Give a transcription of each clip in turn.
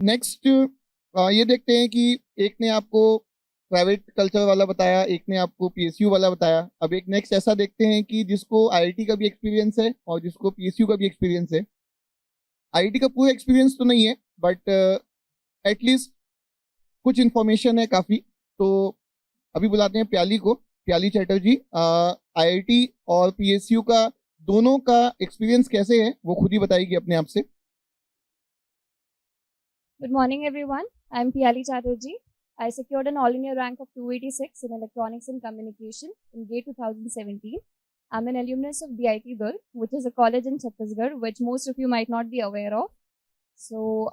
Next ये देखते हैं कि एक ने आपको प्राइवेट कल्चर वाला बताया, एक ने आपको पीएसयू वाला बताया। अब एक नेक्स्ट ऐसा देखते हैं कि जिसको आईआईटी का भी एक्सपीरियंस है और जिसको पीएसयू का भी एक्सपीरियंस है। आईआईटी का पूरा एक्सपीरियंस तो नहीं है, बट एटलीस्ट कुछ इन्फॉर्मेशन है काफ़ी। तो अभी बुलाते हैं प्याली को, प्याली चैटर्जी। आईआईटी और पीएसयू का दोनों का एक्सपीरियंस कैसे है वो खुद ही बताएगी अपने आप से। Good morning, everyone. I'm Piyali Chaterjee. I secured an all-India rank of 286 in Electronics and Communication in GATE 2017. I'm an alumnus of DIT Durg, which is a college in Chhattisgarh, which most of you might not be aware of. So,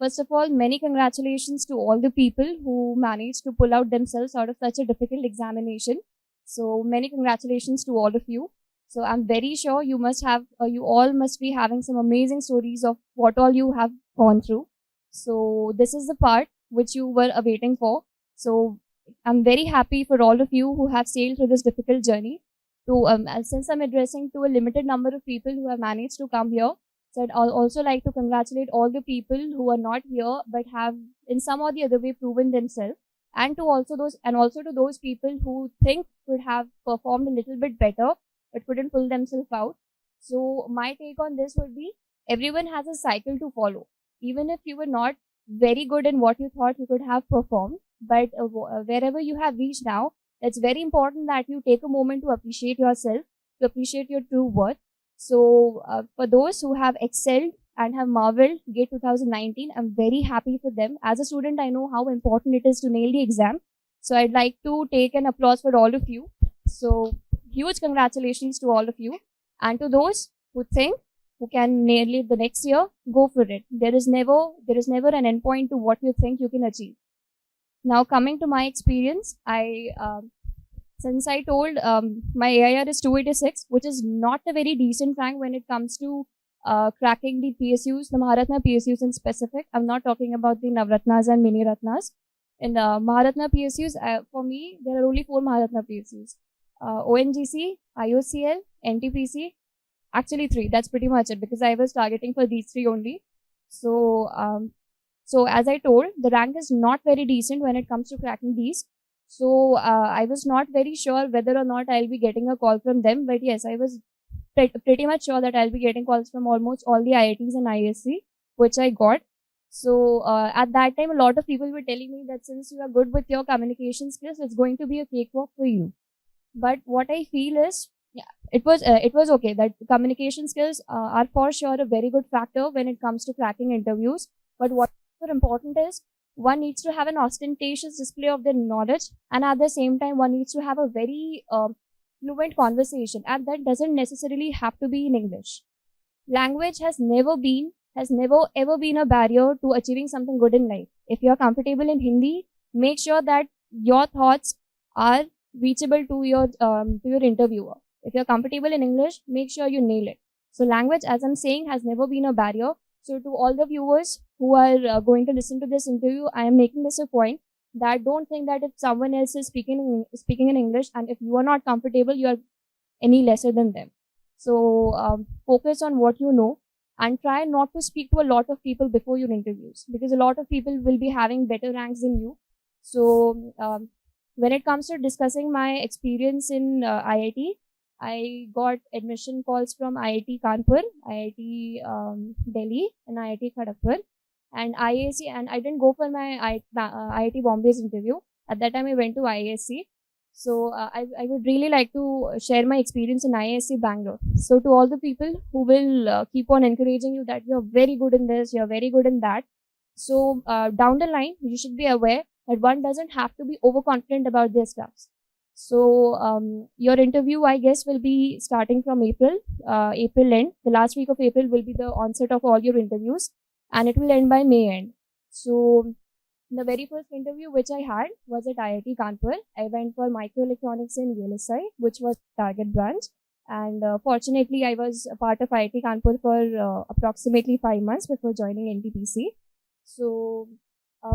first of all, many congratulations to all the people who managed to pull out themselves out of such a difficult examination. So, many congratulations to all of you. So, I'm very sure you all must be having some amazing stories of what all you have gone through. So this is the part which you were awaiting for. So I'm very happy for all of you who have sailed through this difficult journey. Since I'm addressing to a limited number of people who have managed to come here, so I'd also like to congratulate all the people who are not here but have in some or the other way proven themselves, and also to those people who think could have performed a little bit better but couldn't pull themselves out. So my take on this would be, everyone has a cycle to follow. Even if you were not very good in what you thought you could have performed, but wherever you have reached now, it's very important that you take a moment to appreciate yourself, to appreciate your true worth. So for those who have excelled and have marveled GATE 2019, I'm very happy for them. As a student, I know how important it is to nail the exam. So I'd like to take an applause for all of you. So huge congratulations to all of you. And to those who think who can nail it the next year, go for it. There is never an end point to what you think you can achieve. Now, coming to my experience, since I told my AIR is 286, which is not a very decent rank when it comes to cracking the PSUs, the Maharatna PSUs in specific. I'm not talking about the Navratnas and Mini Ratnas. In Maharatna PSUs, for me, there are only 4 Maharatna PSUs. ONGC, IOCL, NTPC, actually 3. That's pretty much it, because I was targeting for these 3 only. So, as I told, the rank is not very decent when it comes to cracking these. So, I was not very sure whether or not I'll be getting a call from them. But yes, I was pretty much sure that I'll be getting calls from almost all the IITs and ISC, which I got. So, at that time, a lot of people were telling me that since you are good with your communication skills, it's going to be a cakewalk for you. But what I feel is, it was okay. That communication skills are for sure a very good factor when it comes to cracking interviews. But what's more important is, one needs to have an ostentatious display of their knowledge, and at the same time, one needs to have a very fluent conversation, and that doesn't necessarily have to be in English. Language has never ever been a barrier to achieving something good in life. If you are comfortable in Hindi, make sure that your thoughts are reachable to your interviewer. If you're comfortable in English, make sure you nail it. So language, as I'm saying, has never been a barrier. So to all the viewers who are going to listen to this interview, I am making this a point that don't think that if someone else is speaking in English and if you are not comfortable, you are any lesser than them. So focus on what you know and try not to speak to a lot of people before your interviews, because a lot of people will be having better ranks than you. So when it comes to discussing my experience in IIT, I got admission calls from IIT Kanpur, IIT Delhi, and IIT Kharagpur, and IAC. And I didn't go for my IIT Bombay's interview. At that time, I went to IAC. So I would really like to share my experience in IAC Bangalore. So to all the people who will keep on encouraging you that you're very good in this, you're very good in that. So down the line, you should be aware that one doesn't have to be overconfident about their stuffs. So your interview, I guess, will be starting from April end. The last week of April will be the onset of all your interviews, and it will end by May end. So the very first interview which I had was at IIT Kanpur. I went for microelectronics in VLSI, which was target branch. And fortunately, I was a part of IIT Kanpur for approximately 5 months before joining Ntpc. So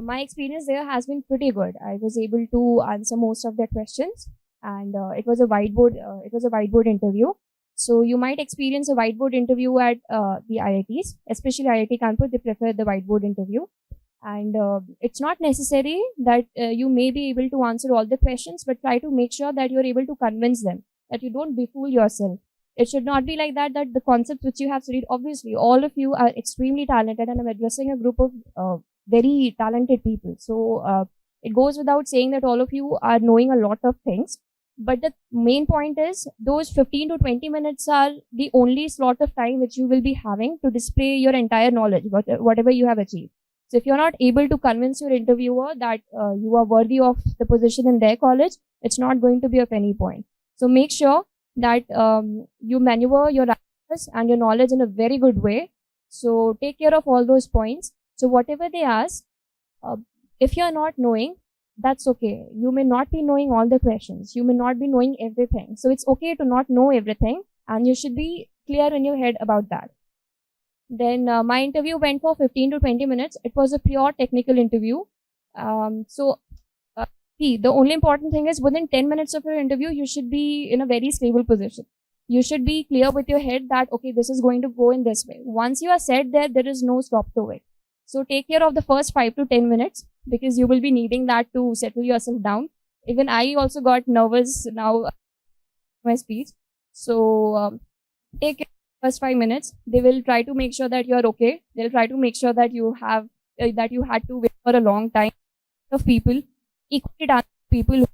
my experience there has been pretty good. I was able to answer most of their questions, and it was a whiteboard interview. So you might experience a whiteboard interview at the IITs, especially IIT Kanpur. They prefer the whiteboard interview. And it's not necessary that you may be able to answer all the questions, but try to make sure that you're able to convince them, that you don't befool yourself. It should not be like that, that the concepts which you have studied, obviously, all of you are extremely talented, and I'm addressing a group of very talented people. So it goes without saying that all of you are knowing a lot of things. But the main point is those 15 to 20 minutes are the only slot of time which you will be having to display your entire knowledge, whatever you have achieved. So if you're not able to convince your interviewer that you are worthy of the position in their college, it's not going to be of any point. So make sure that you maneuver your answers and your knowledge in a very good way. So take care of all those points. So whatever they ask, if you're not knowing, that's okay. You may not be knowing all the questions. You may not be knowing everything. So it's okay to not know everything, and you should be clear in your head about that. Then my interview went for 15 to 20 minutes. It was a pure technical interview. The only important thing is within 10 minutes of your interview, you should be in a very stable position. You should be clear with your head that, okay, this is going to go in this way. Once you are set there, there is no stop to it. So take care of the first 5 to 10 minutes because you will be needing that to settle yourself down. Even I also got nervous now my speech. So take care of the first 5 minutes. They will try to make sure that you're okay. They'll try to make sure that you have that you had to wait for a long time of people, equally talented people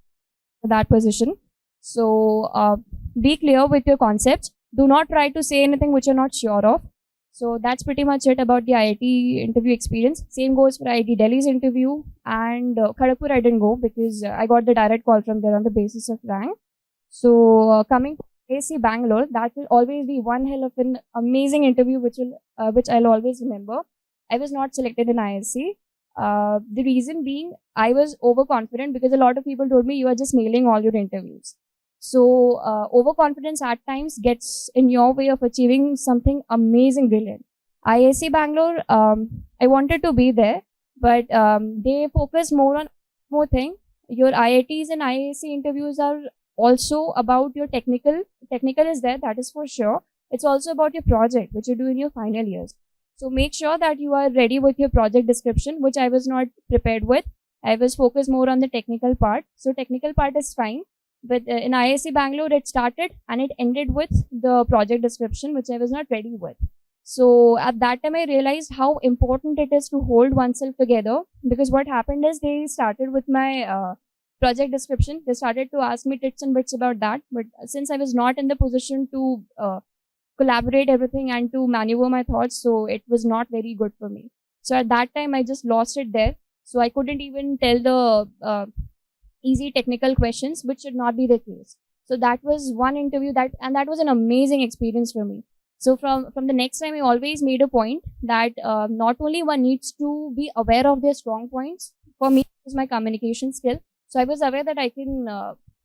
for that position. So be clear with your concepts. Do not try to say anything which you're not sure of. So that's pretty much it about the IIT interview experience. Same goes for IIT Delhi's interview, and Kharagpur I didn't go because I got the direct call from there on the basis of rank. So coming to IISc Bangalore, that will always be one hell of an amazing interview which I'll always remember. I was not selected in IISc. The reason being, I was overconfident because a lot of people told me you are just nailing all your interviews. So overconfidence at times gets in your way of achieving something amazing, brilliant. IISc Bangalore, I wanted to be there, but they focus more on more thing. Your IITs and IISc interviews are also about your technical. Technical is there, that is for sure. It's also about your project, which you do in your final years. So make sure that you are ready with your project description, which I was not prepared with. I was focused more on the technical part. So technical part is fine. But in IISc Bangalore, it started and it ended with the project description, which I was not ready with. So at that time, I realized how important it is to hold oneself together, because what happened is they started with my project description. They started to ask me tips and bits about that. But since I was not in the position to collaborate everything and to maneuver my thoughts, so it was not very good for me. So at that time, I just lost it there. So I couldn't even tell the easy technical questions, which should not be the case. So that was one interview that was an amazing experience for me. So from the next time, I always made a point that not only one needs to be aware of their strong points. For me, it was my communication skill. So I was aware that I can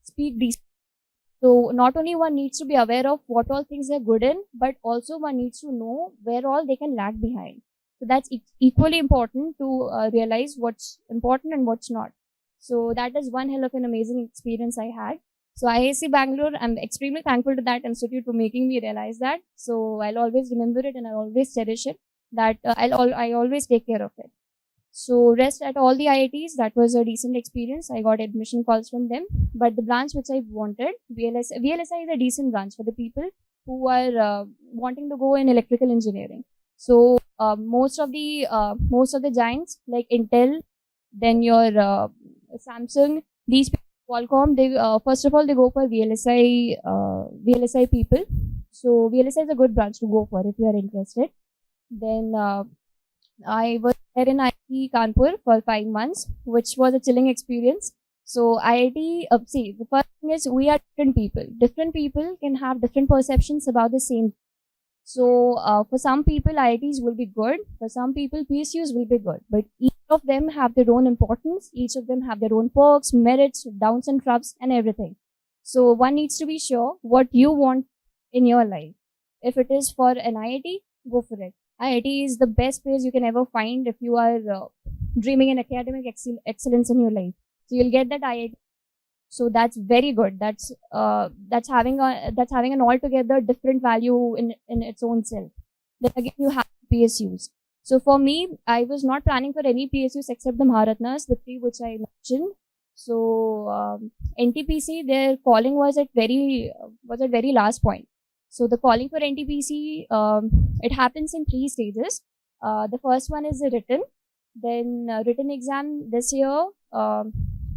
speak these. So not only one needs to be aware of what all things they're good in, but also one needs to know where all they can lag behind. So that's equally important to realize what's important and what's not. So that is one hell of an amazing experience I had. So IISc Bangalore, I'm extremely thankful to that institute for making me realize that. So I'll always remember it and I'll always cherish it. That I always take care of it. So rest at all the IITs, that was a decent experience. I got admission calls from them. But the branch which I wanted, VLSI is a decent branch for the people who are wanting to go in electrical engineering. So most of the giants like Intel, then your Samsung, these people, Qualcomm, they first of all they go for VLSI people. So VLSI is a good branch to go for if you are interested. Then I was there in IIT Kanpur for 5 months, which was a chilling experience. So IIT, the first thing is we are different people. Different people can have different perceptions about the same. So for some people, IITs will be good. For some people, PSUs will be good. But each of them have their own importance. Each of them have their own perks, merits, downs and troughs and everything. So one needs to be sure what you want in your life. If it is for an IIT, go for it. IIT is the best place you can ever find if you are dreaming in academic excellence in your life. So you'll get that IIT. So that's very good. That's having an altogether different value in its own self. Then again, you have PSUs. So for me, I was not planning for any PSUs except the Maharatnas, the three which I mentioned. So NTPC, their calling was at very last point. So the calling for NTPC, it happens in 3 stages. The first one is the written. Then written exam this year,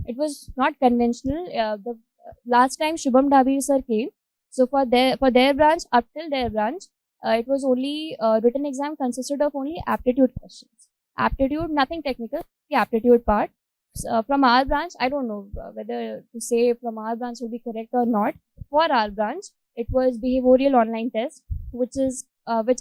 it was not conventional. The last time Shubham Dabir sir came, so for their branch, up till their branch, it was only written exam consisted of only aptitude questions. Aptitude, nothing technical, the aptitude part. From our branch, I don't know whether to say from our branch will be correct or not. For our branch, it was behavioral online test, which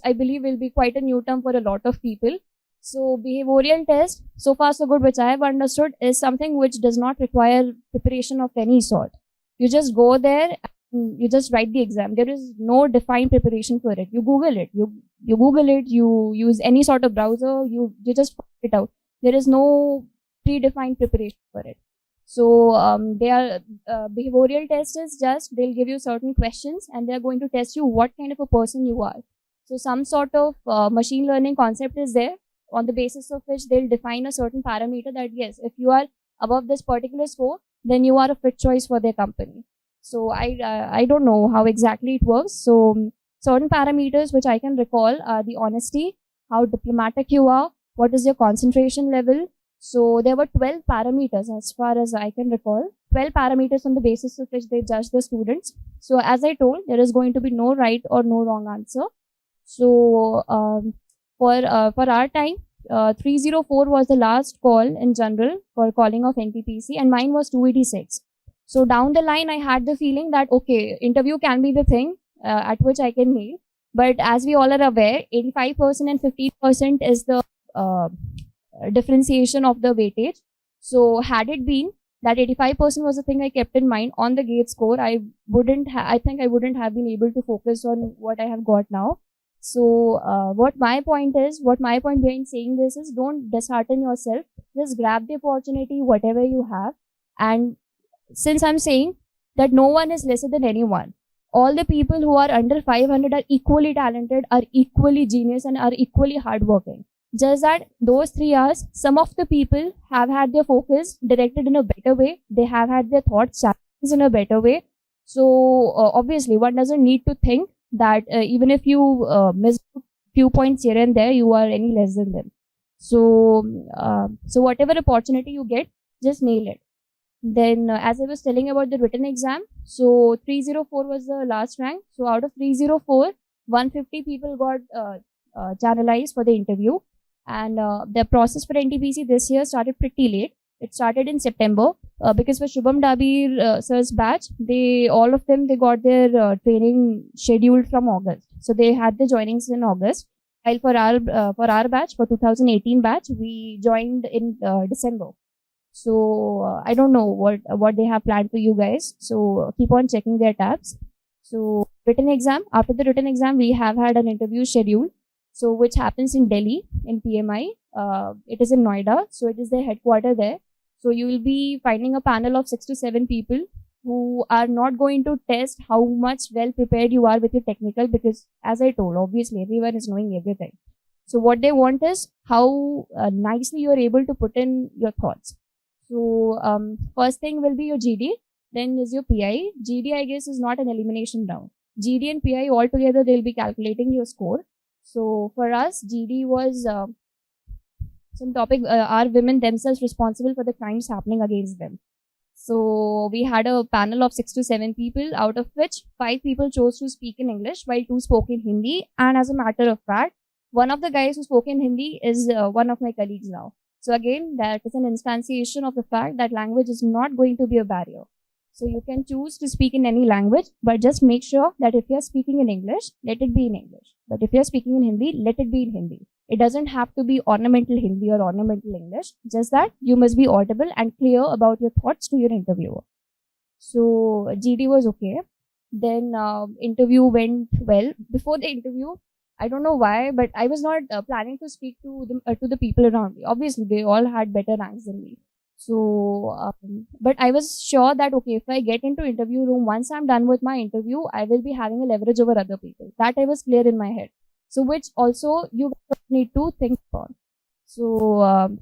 I believe will be quite a new term for a lot of people. So behavioral test, so far so good, which I have understood, is something which does not require preparation of any sort. You just go there, and you just write the exam. There is no defined preparation for it. You Google it. You Google it. You use any sort of browser. You just find it out. There is no predefined preparation for it. So behavioral test is just they'll give you certain questions and they're going to test you what kind of a person you are. So some sort of machine learning concept is there, on the basis of which they'll define a certain parameter that yes, if you are above this particular score, then you are a fit choice for their company. So I don't know how exactly it works. So certain parameters which I can recall are the honesty, how diplomatic you are, what is your concentration level. So there were 12 parameters as far as I can recall, 12 parameters on the basis of which they judge the students. So as I told, there is going to be no right or no wrong answer. So for our time, 304 was the last call in general for calling of NTPC, and mine was 286. So down the line, I had the feeling that, okay, interview can be the thing at which I can nail. But as we all are aware, 85% and 15% is the differentiation of the weightage. So had it been that 85% was the thing I kept in mind on the gate score, I think I wouldn't have been able to focus on what I have got now. So what my point behind saying this is, don't dishearten yourself. Just grab the opportunity, whatever you have. And since I'm saying that no one is lesser than anyone, all the people who are under 500 are equally talented, are equally genius, and are equally hardworking. Just that those 3 hours, some of the people have had their focus directed in a better way. They have had their thoughts channeled in a better way. So obviously, one doesn't need to think that even if you miss a few points here and there, you are any less than them. So whatever opportunity you get, just nail it. Then as I was telling about the written exam, so 304 was the last rank. So out of 304, 150 people got channelized for the interview. And the process for NTPC this year started pretty late. It started in September because for Shubham Dabir sir's batch, all of them got their training scheduled from August. So they had the joinings in August. While for our batch, for 2018 batch, we joined in December. So I don't know what they have planned for you guys. So keep on checking their tabs. So written exam. After the written exam, we have had an interview scheduled. So which happens in Delhi in PMI. It is in Noida. So it is their headquarters there. So you will be finding a panel of 6 to 7 people who are not going to test how much well prepared you are with your technical, because as I told, obviously everyone is knowing everything. So what they want is how nicely you are able to put in your thoughts. So first thing will be your GD, then is your PI. GD, I guess, is not an elimination round. GD and PI all together, they'll be calculating your score. So for us, GD was some topic, are women themselves responsible for the crimes happening against them? So we had a panel of 6 to 7 people, out of which 5 people chose to speak in English while 2 spoke in Hindi. And as a matter of fact, one of the guys who spoke in Hindi is one of my colleagues now. So again, that is an instantiation of the fact that language is not going to be a barrier. So you can choose to speak in any language, but just make sure that if you're speaking in English, let it be in English. But if you're speaking in Hindi, let it be in Hindi. It doesn't have to be ornamental Hindi or ornamental English, just that you must be audible and clear about your thoughts to your interviewer. So GD was okay. Then interview went well. Before the interview, I don't know why, but I was not planning to speak to the people around me. Obviously, they all had better ranks than me. So, but I was sure that, okay, if I get into interview room, once I'm done with my interview, I will be having a leverage over other people. That I was clear in my head. So, which also you need to think upon. So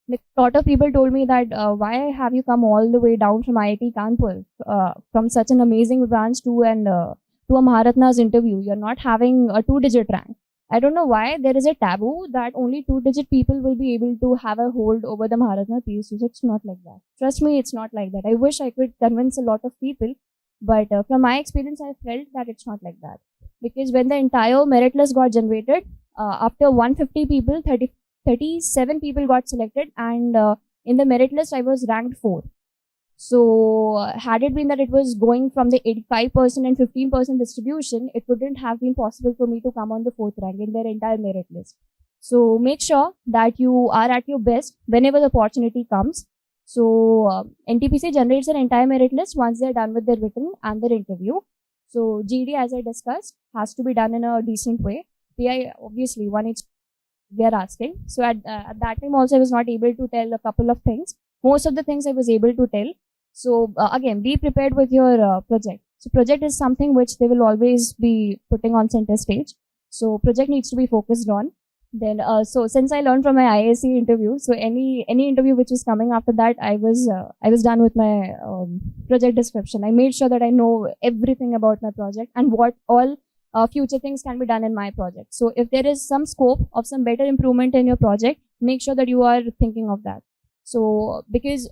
like a lot of people told me that why have you come all the way down from IIT Kanpur from such an amazing branch to a Maharatna's interview? You're not having a 2-digit rank. I don't know why there is a taboo that only 2-digit people will be able to have a hold over the Maharatna PSUs. It's not like that. Trust me, it's not like that. I wish I could convince a lot of people, but from my experience, I felt that it's not like that. Because when the entire merit list got generated, after 150 people, 37 people got selected, and in the merit list, I was ranked 4. So had it been that it was going from the 85% and 15% distribution, it wouldn't have been possible for me to come on the 4th rank in their entire merit list. So make sure that you are at your best whenever the opportunity comes. So NTPC generates their entire merit list once they're done with their written and their interview. So GD, as I discussed, has to be done in a decent way. PI, obviously, they are asking. So at that time also, I was not able to tell a couple of things. Most of the things I was able to tell. So again, be prepared with your project. So project is something which they will always be putting on center stage. So project needs to be focused on. Then so since I learned from my IAC interview, so any interview which was coming after that, I was done with my project description. I made sure that I know everything about my project and what all future things can be done in my project. So if there is some scope of some better improvement in your project, make sure that you are thinking of that. So because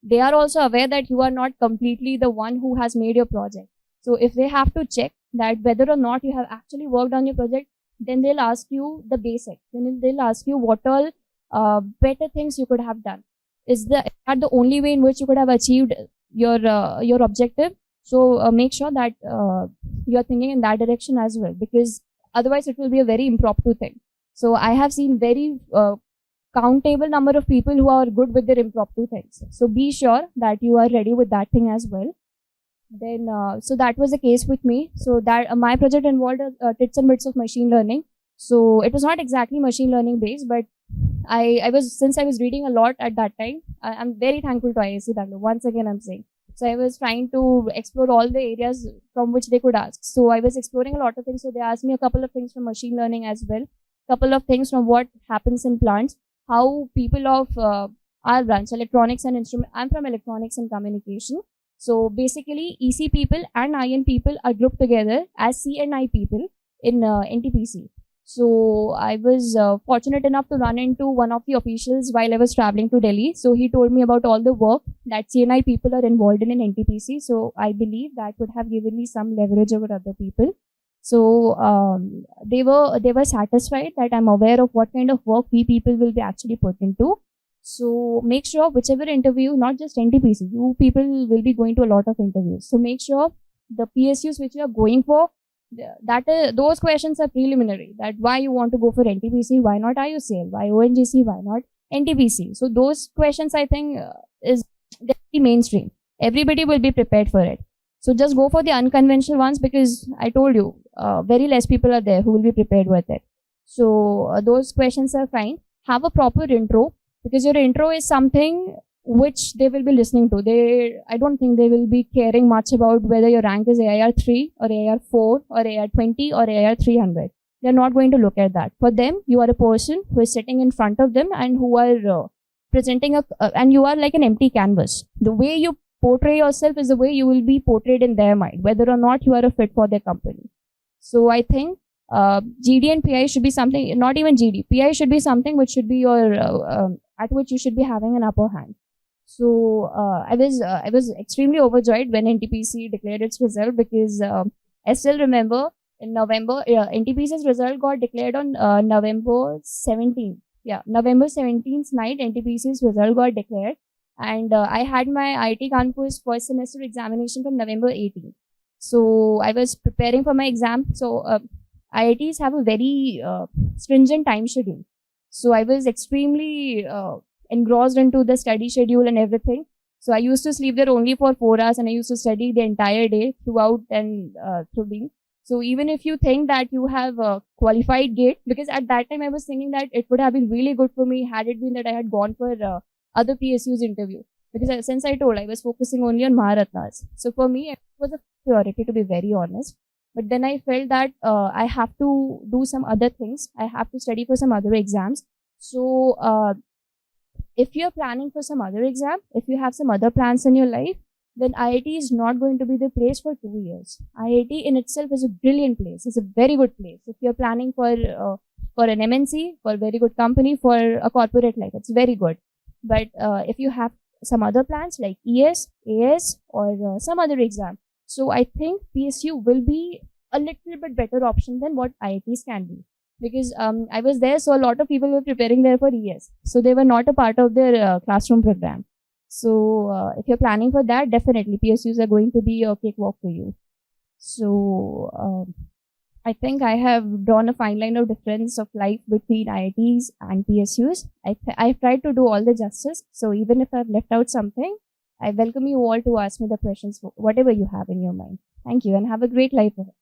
they are also aware that you are not completely the one who has made your project. So if they have to check that whether or not you have actually worked on your project, then they'll ask you the basics. Then they'll ask you what all better things you could have done. Is that the only way in which you could have achieved your objective? So make sure that you're thinking in that direction as well, because otherwise it will be a very impromptu thing. So I have seen very countable number of people who are good with their impromptu things. So be sure that you are ready with that thing as well. Then, so that was the case with me. So that my project involved bits and bits of machine learning. So it was not exactly machine learning based, but since I was reading a lot at that time, I'm very thankful to IIC Bangalore. Once again, I'm saying. So I was trying to explore all the areas from which they could ask. So I was exploring a lot of things. So they asked me a couple of things from machine learning as well. Couple of things from what happens in plants, how people of our branch, electronics and instrument. I'm from electronics and communication. So basically, EC people and IN people are grouped together as C and I people in NTPC. So I was fortunate enough to run into one of the officials while I was traveling to Delhi. So he told me about all the work that C and I people are involved in NTPC. So I believe that would have given me some leverage over other people. So they were satisfied that I'm aware of what kind of work we people will be actually put into. So make sure whichever interview, not just NTPC, you people will be going to a lot of interviews. So make sure the PSUs which you are going for, those questions are preliminary. That why you want to go for NTPC, why not IOCL, why ONGC, why not NTPC. So those questions I think is definitely mainstream. Everybody will be prepared for it. So just go for the unconventional ones, because I told you, very less people are there who will be prepared with it. So those questions are fine. Have a proper intro, because your intro is something which they will be listening to. I don't think they will be caring much about whether your rank is AIR 3 or AIR 4 or AIR 20 or AIR 300. They're not going to look at that. For them, you are a person who is sitting in front of them and who are presenting and you are like an empty canvas. The way you portray yourself is the way you will be portrayed in their mind, whether or not you are a fit for their company. So I think GD and PI should be something, not even GD, PI should be something which should be your, at which you should be having an upper hand. So I was extremely overjoyed when NTPC declared its result, because I still remember in November, NTPC's result got declared on November 17th. Yeah, November 17th night, NTPC's result got declared. And I had my IIT Kanpur's first semester examination from November 18th. So I was preparing for my exam. So IITs have a very stringent time schedule. So I was extremely engrossed into the study schedule and everything. So I used to sleep there only for 4 hours and I used to study the entire day throughout and through being. So even if you think that you have qualified GATE, because at that time I was thinking that it would have been really good for me had it been that I had gone for other PSUs interview. Because since I told, I was focusing only on Maharatnas. So for me, it was a priority, to be very honest. But then I felt that I have to do some other things. I have to study for some other exams. So if you're planning for some other exam, if you have some other plans in your life, then IIT is not going to be the place for 2 years. IIT in itself is a brilliant place. It's a very good place. If you're planning for an MNC, for a very good company, for a corporate life, it's very good. But if you have some other plans like ES, AS, or some other exam, so I think PSU will be a little bit better option than what IITs can be. Because I was there, so a lot of people were preparing there for ES. So they were not a part of their classroom program. So if you're planning for that, definitely PSUs are going to be a cakewalk for you. So I think I have drawn a fine line of difference of life between IITs and PSUs. I've tried to do all the justice. So even if I've left out something, I welcome you all to ask me the questions, whatever you have in your mind. Thank you and have a great life ahead.